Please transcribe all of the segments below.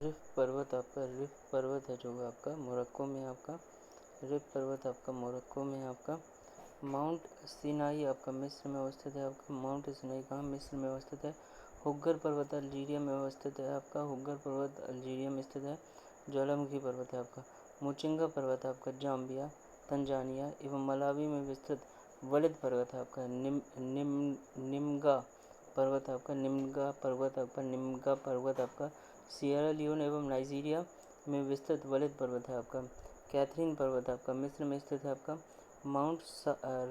रिफ पर्वत है जो आपका मोरक्को में आपका, रिफ पर्वत आपका मोरक्को में आपका। माउंट सिनाई आपका मिस्र में अवस्थित है आपका, माउंट सिनाई कहाँ मिस्र में अवस्थित है। हुग्गर पर्वत अल्जीरिया में अवस्थित है आपका, हुग्गर पर्वत अल्जीरिया में स्थित है, ज्वालामुखी पर्वत है आपका। मुचिंगा पर्वत आपका जाम्बिया, तंजानिया एवं मलावी में विस्तृत वलित पर्वत है आपका। निम्गा पर्वत आपका, निम्गा पर्वत आपका सियरा लियोन एवं नाइजीरिया में विस्तृत वलित पर्वत है आपका। कैथरीन पर्वत आपका मिस्र में स्थित है आपका। माउंट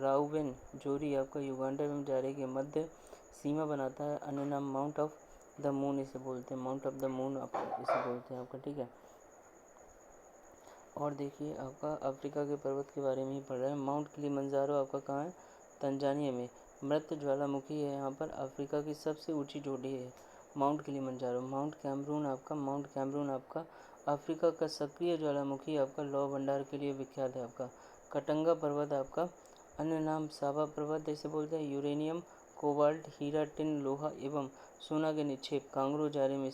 राउवेन जोरी आपका युगांडा एवं जारे के मध्य सीमा बनाता है, अन्य नाम माउंट ऑफ द मून इसे बोलते हैं, माउंट ऑफ द मून आपका इसे बोलते हैं आपका, ठीक है। और देखिए आपका अफ्रीका के पर्वत के बारे में ही पढ़ रहे हैं। माउंट किलिमंजारो आपका कहाँ है, तंजानिया में। मृत ज्वालामुखी है यहाँ पर, अफ्रीका की सबसे ऊंची चोटी है माउंट किलिमंजारो। माउंट कैमरून आपका अफ्रीका का सक्रिय ज्वालामुखी आपका लौह भंडार के लिए विख्यात है आपका। कटंगा पर्वत आपका अन्य नाम साबा पर्वत जैसे बोलते हैं, यूरेनियम, कोबाल्ट, हीरा, टिन, लोहा एवं सोना के निक्षेप कांगो जारे में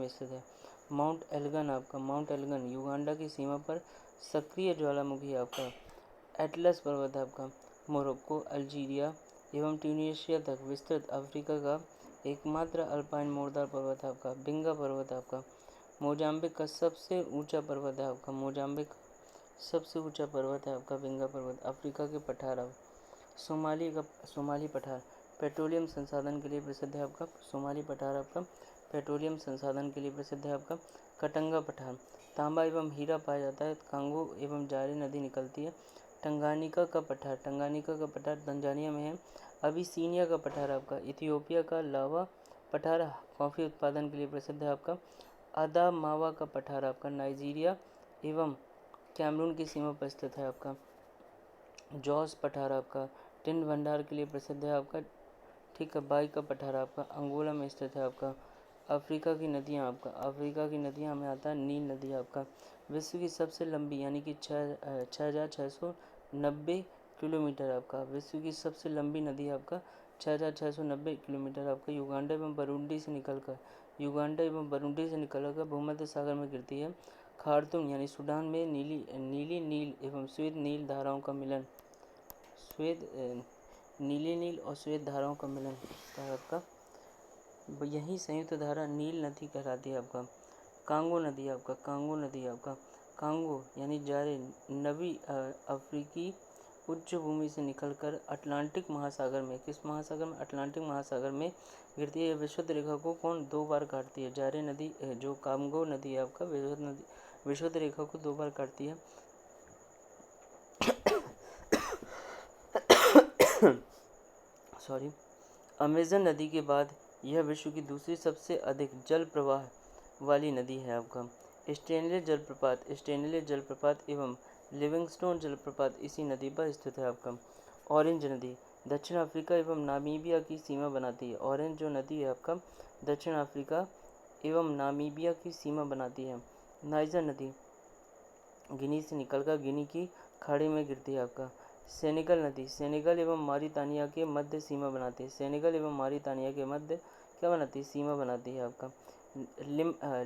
स्थित है। माउंट एल्गन युगांडा की सीमा पर सक्रिय ज्वालामुखी आपका। एटलस पर्वत आपका मोरक्को, अल्जीरिया एवं ट्यूनीशिया तक विस्तृत अफ्रीका का एकमात्र अल्पाइन मोरदार पर्वत है आपका। बिंगा पर्वत आपका मोजाम्बिक का सबसे ऊंचा पर्वत है आपका, बिंगा पर्वत। अफ्रीका के पठार सोमाली पठार पेट्रोलियम संसाधन के लिए प्रसिद्ध है आपका, सोमाली पठार आपका पेट्रोलियम संसाधन के लिए प्रसिद्ध है आपका। कटंगा पठार तांबा एवं हीरा पाया जाता है, कांगो एवं जारे नदी निकलती है। टंगानिका का पठार तंजानिया में है। अबिसीनिया का पठार आपका इथियोपिया का लावा पठार कॉफ़ी उत्पादन के लिए प्रसिद्ध है आपका। अदामावा का पठार आपका नाइजीरिया एवं कैमरून की सीमा पर स्थित है आपका। जॉस पठार आपका टिन भंडार के लिए प्रसिद्ध है आपका, ठीक है। बाई का पठार आपका अंगोला में स्थित है आपका। अफ्रीका की नदियाँ में आता है नील नदी आपका विश्व की सबसे लंबी यानी कि 6,690 किलोमीटर आपका, विश्व की सबसे लंबी नदी आपका 6,690 किलोमीटर आपका युगांडा एवं बरूंडी से निकलकर भूमध्य सागर में गिरती है। खार्तूम यानी सूडान में नीली नील एवं श्वेत नील धाराओं का मिलन, नीली नील और श्वेत धाराओं का मिलन है आपका, यही संयुक्त धारा नील नदी कहलाती है आपका। कांगो नदी आपका कांगो यानी जारे नबी अफ्रीकी उच्च भूमि से निकलकर अटलांटिक महासागर में, किस महासागर में, अटलांटिक महासागर में गिरती है। विषुवत रेखा को कौन 2 बार काटती है, जारे नदी जो कांगो नदी है आपका विषुवत रेखा को 2 बार काटती है। अमेजन नदी के बाद यह विश्व की दूसरी सबसे अधिक जल प्रवाह वाली नदी है आपका। स्टेनले जलप्रपात एवं लिविंगस्टोन जलप्रपात इसी नदी पर स्थित है आपका। ऑरेंज नदी दक्षिण अफ्रीका एवं नामीबिया की सीमा बनाती है। ऑरेंज जो नदी है आपका दक्षिण अफ्रीका एवं नामीबिया की सीमा बनाती है। नाइजर नदी गिनी से निकलकर गिनी की खाड़ी में गिरती है आपका। सेनेगल नदी सेनेगल एवं मारितानिया के मध्य सीमा बनाती है, सीमा बनाती है आपका।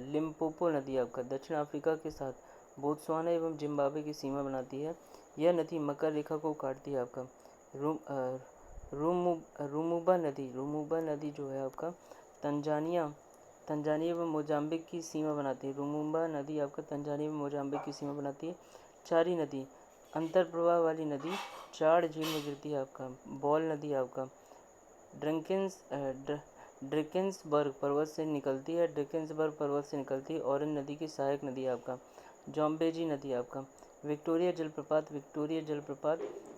लिम्पोपो नदी आपका दक्षिण अफ्रीका के साथ बोत्सवाना एवं जिम्बाब्वे की सीमा बनाती है। यह नदी मकर रेखा को काटती है आपका। रूमुबा नदी जो है आपका तंजानिया एवं मोजाम्बिक की सीमा बनाती है। रूमुबा नदी आपका तंजानिया एवं मोजाम्बिक की सीमा बनाती है। चारी नदी अंतर प्रवाह वाली नदी चार झील में गिरती है आपका। बॉल नदी आपका ड्रेकेंसबर्ग पर्वत से निकलती है, ऑरेंज नदी की सहायक नदी आपका। जॉम्बेजी नदी आपका विक्टोरिया जलप्रपात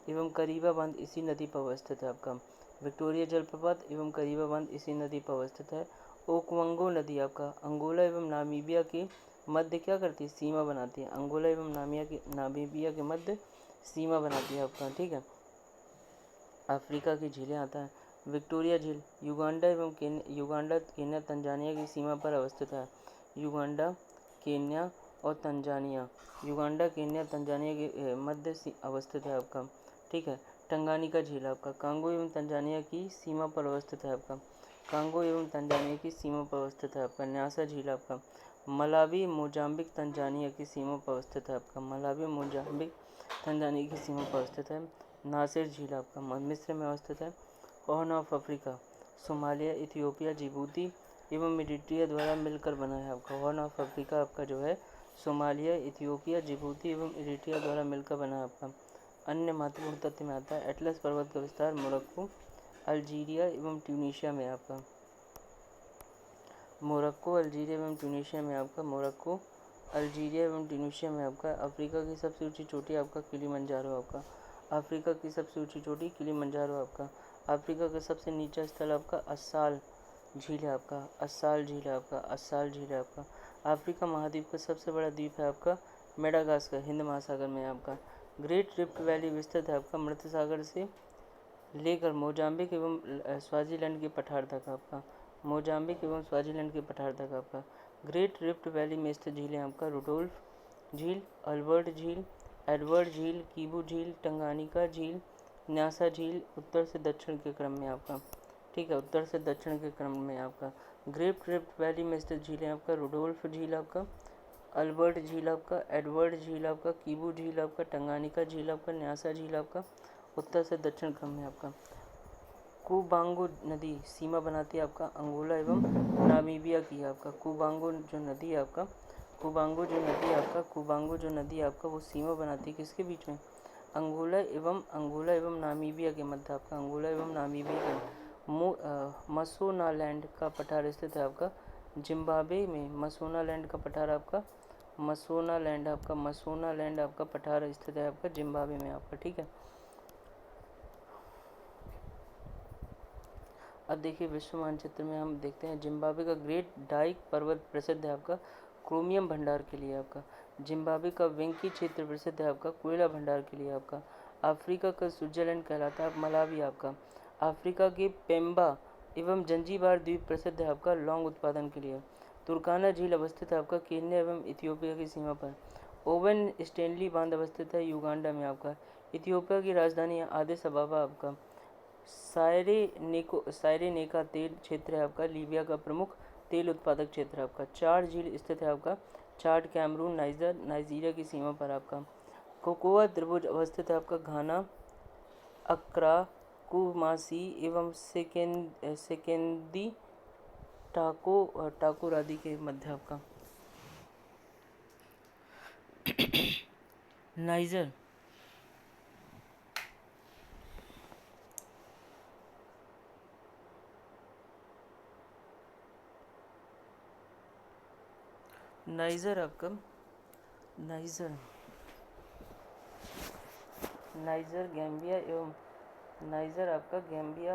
एवं करीबा बांध इसी नदी पर अवस्थित है आपका। विक्टोरिया जलप्रपात एवं करीबा बांध इसी नदी पर अवस्थित है। ओकवंगो नदी आपका अंगोला एवं नामीबिया के मध्य क्या करती है, सीमा बनाती है। अंगोला एवं नामीबिया के मध्य सीमा बनाती है आपका, ठीक है। अफ्रीका की झीलें आता है। विक्टोरिया झील युगांडा केन्या तंजानिया की सीमा पर अवस्थित है। युगांडा केन्या तंजानिया के मध्य अवस्थित है आपका, ठीक है। टंगानिका झील आपका कांगो एवं तंजानिया की सीमा पर अवस्थित है आपका। कांगो एवं तंजानिया की सीमा पर अवस्थित है आपका। न्यासा झील आपका मलावी, मोजाम्बिक, तंजानिया की सीमा पर अवस्थित है आपका। मलावी, मोजाम्बिक, तंजानिया की सीमा पर अवस्थित है। नासिर झील आपका मिस्र में अवस्थित है। Horn of Africa Somalia, Ethiopia, Djibouti एवं इरिट्रिया द्वारा मिलकर बना है आपका। हॉर्न ऑफ अफ्रीका आपका जो है सोमालिया, इथियोपिया, जिबूती एवं इरिट्रिया द्वारा मिलकर बना है आपका। अन्य महत्वपूर्ण तथ्य में आता है एटलस पर्वत का विस्तार मोरक्को, अल्जीरिया एवं ट्यूनीशिया में आपका। मोरक्को, अल्जीरिया एवं ट्यूनीशिया में आपका। मोरक्को, अल्जीरिया एवं ट्यूनीशिया में आपका। अफ्रीका की सबसे ऊंची चोटी आपका किलिमंजारो आपका। अफ्रीका की सबसे ऊंची चोटी किलिमंजारो आपका। अफ्रीका का सबसे नीचा स्थल आपका अस्साल झील है आपका। अस्साल झील है आपका। अस्साल झील है आपका। अफ्रीका महाद्वीप का सबसे बड़ा द्वीप है आपका मेडागास्कर, हिंद महासागर में आपका। ग्रेट रिफ्ट वैली विस्तृत है आपका मध्य सागर से लेकर मोजाम्बिक एवं स्वाजीलैंड के पठार तक आपका। मोजाम्बिक एवं स्वाजीलैंड के पठार तक आपका। ग्रेट रिफ्ट वैली में स्थित झीलें आपका रुडोल्फ झील, अल्बर्ट झील, एडवर्ड झील, कीबू झील, टंगानिका झील, न्यासा झील उत्तर से दक्षिण के क्रम में आपका। ठीक है, उत्तर से दक्षिण के क्रम में आपका। ग्रेट रिफ्ट वैली में स्थित झीलें आपका रुडोल्फ झील आपका, अल्बर्ट झील आपका, एडवर्ड झील आपका, कीबू झील आपका, टंगानिका झील आपका, न्यासा झील आपका उत्तर से दक्षिण क्रम में आपका। कुबांगो नदी सीमा बनाती है आपका अंगोला एवं नामीबिया की आपका। कुबांगो जो नदी है आपका, कुबांगो जो नदी है आपका, कुबांगो जो नदी है आपका वो सीमा बनाती है किसके बीच में? अंगोला एवं नामीबिया के मध्य आपका। अंगोला एवं नामीबिया के मसोनालैंड का पठार स्थित है आपका जिम्बाब्वे में। मसोनालैंड का पठार आपका मसोनालैंड आपका पठार स्थित है आपका जिम्बाब्वे में आपका। ठीक है, अब देखिए विश्व मानचित्र में हम देखते हैं जिम्बाब्वे का ग्रेट डाइक पर्वत प्रसिद्ध है आपका क्रोमियम भंडार के लिए आपका। जिम्बाब्वे का वेंकी क्षेत्र प्रसिद्ध है आपका कोयला भंडार के लिए आपका। अफ्रीका का स्विट्जरलैंड कहलाता है मलावी आपका। अफ्रीका के पेम्बा एवं जंजीबार द्वीप प्रसिद्ध है आपका लौंग उत्पादन के लिए। तुर्काना झील अवस्थित है आपका केन्या एवं इथियोपिया की सीमा पर। ओवन स्टेनली बांध अवस्थित है युगांडा में आपका। इथियोपिया की राजधानी है आदिस अबाबा आपका। सायरेनेका तेल क्षेत्र है आपका लीबिया का प्रमुख तेल उत्पादक क्षेत्र है आपका। चाड झील स्थित है आपका चाड कैमरून नाइजीरिया की सीमा पर आपका। कोकोआ त्रिभुज अवस्थित है आपका घाना, अक्रा, कुमासी एवं सेकेंदी टाकोर आदि के मध्य आपका। नाइजर आपका नाइजर गैम्बिया एवं नाइजर आपका गैम्बिया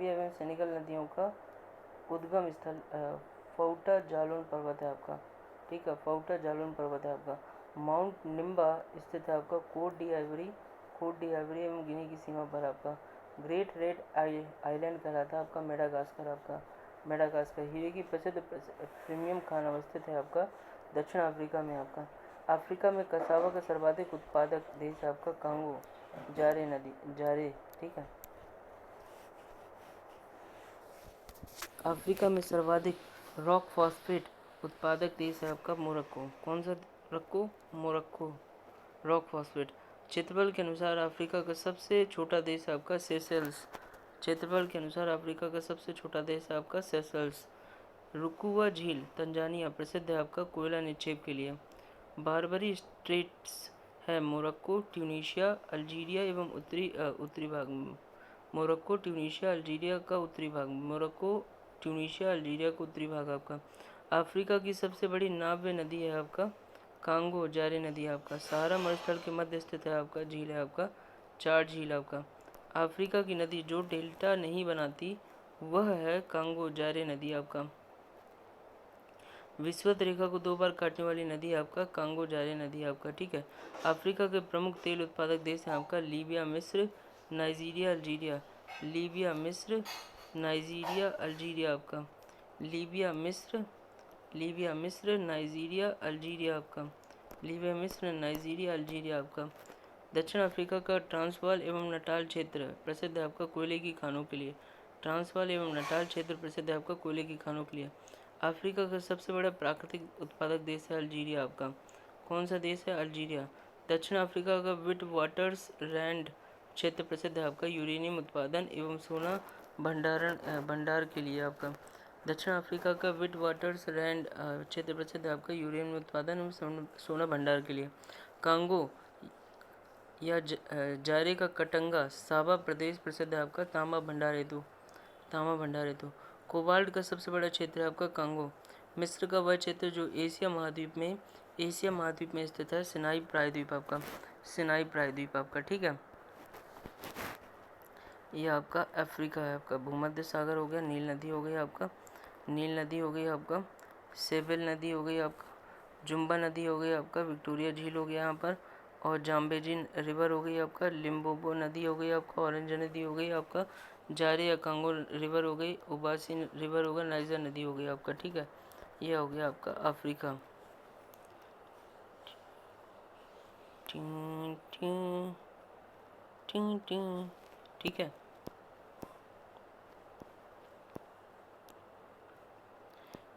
एवं सेनेगल नदियों का उद्गम स्थल फौटा जालोन पर्वत है आपका। ठीक है, फौटा जालोन पर्वत है आपका। माउंट निम्बा स्थित है आपका कोट डी आइवरी एवं गिनी की सीमा पर आपका। ग्रेट रेड आइलैंड कहलाता है आपका मेडागास्कर। हीरे की प्रसिद्ध प्रीमियम खान अवस्थित है आपका दक्षिण अफ्रीका में आपका। अफ्रीका में कसावा का सर्वाधिक उत्पादक देश है आपका कांगो जारे। ठीक है, अफ्रीका में सर्वाधिक रॉक फॉस्फेट उत्पादक देश है आपका मोरक्को। कौन सा मोरक्को रॉक फॉस्फेट। क्षेत्रफल के अनुसार अफ्रीका का सबसे छोटा देश है आपका सेशेल्स। क्षेत्रफल के अनुसार अफ्रीका का सबसे छोटा देश है आपका सेशेल्स। रुकुवा झील तंजानिया प्रसिद्ध है आपका कोयला निक्षेप के लिए। बारबरी स्ट्रेट्स है मोरक्को, ट्यूनीशिया, अल्जीरिया एवं उत्तरी भाग। मोरक्को, ट्यूनीशिया, अल्जीरिया का उत्तरी भाग। मोरक्को, ट्यूनीशिया, अल्जीरिया का उत्तरी भाग आपका। अफ्रीका की सबसे बड़ी नाव्य नदी है आपका कांगो जारे नदी आपका। सहारा मरुस्थल के मध्य स्थित है आपका झील है आपका चाड झील आपका। अफ्रीका की नदी जो डेल्टा नहीं बनाती वह है कांगो जारे नदी आपका। विषुवत रेखा को 2 बार काटने वाली नदी आपका कांगो जारे नदी आपका। ठीक है, अफ्रीका के प्रमुख तेल उत्पादक देश हैं आपका लीबिया, मिस्र, नाइजीरिया, अल्जीरिया। लीबिया, मिस्र, नाइजीरिया, अल्जीरिया आपका। लीबिया, मिस्र, नाइजीरिया, अल्जीरिया आपका। लीबिया, मिस्र, नाइजीरिया, अल्जीरिया आपका। दक्षिण अफ्रीका का ट्रांसवाल एवं नटाल क्षेत्र प्रसिद्ध है आपका कोयले की खानों के लिए। ट्रांसवाल एवं नटाल क्षेत्र प्रसिद्ध है आपका कोयले की खानों के लिए। अफ्रीका का सबसे बड़ा प्राकृतिक उत्पादक देश है अल्जीरिया आपका। कौन सा देश है? अल्जीरिया। दक्षिण अफ्रीका का विट वाटर्स रैंड क्षेत्र प्रसिद्ध है आपका यूरेनियम उत्पादन एवं सोना भंडार के लिए आपका। दक्षिण अफ्रीका का विट वाटर्स रैंड क्षेत्र प्रसिद्ध है आपका यूरेनियम उत्पादन एवं सोना भंडार के लिए। कांगो या जारे का कटंगा साबा प्रदेश प्रसिद्ध है आपका तांबा भंडार हेतु। कोबाल्ट का सबसे बड़ा क्षेत्र है आपका कांगो। मिस्र का वह क्षेत्र जो एशिया महाद्वीप में स्थित है सिनाई प्रायद्वीप आपका। ठीक है, ये आपका अफ्रीका है आपका। भूमध्य सागर हो गया, नील नदी हो गई आपका, सेविल नदी हो गई आपका, जुम्बा नदी हो गई आपका, विक्टोरिया झील हो गया यहाँ पर, और जाम्बेजी रिवर हो गई आपका, लिम्बोबो नदी हो गई आपका, ऑरेंज नदी हो गई आपका, जारे या कांगो रिवर हो गई, उबासी रिवर हो गया, नाइजर नदी हो गई आपका। ठीक है, ये हो गया आपका अफ्रीका। ठीक है,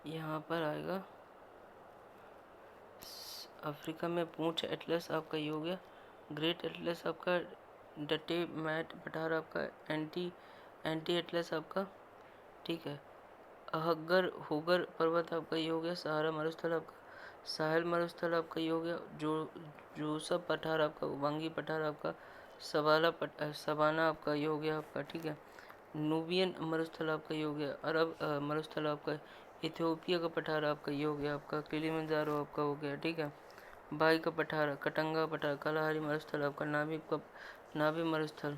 यहाँ पर आएगा अफ्रीका में पूंछ एटलस आपका ये हो गया, ग्रेट एटलस आपका, डटे मैट पठार आपका, एंटी एटलस आपका। ठीक है, अहगर होगर पर्वत आपका ये हो गया, सहारा मरुस्थल आपका, साहेल मरुस्थल आपका ये हो गया, जोसफ पठार आपका, उबांगी पठार आपका, सवाना आपका ये हो गया आपका। ठीक है, नूबियन मरुस्थल आपका ये हो गया, अरब मरुस्थल आपका, इथियोपिया का पठार आपका ये हो गया आपका, किलिमंजारो आपका हो गया। ठीक है, बाई का पठार, कटंगा पठार, कलाहारी मरुस्थल आपका, नाबी मरुस्थल,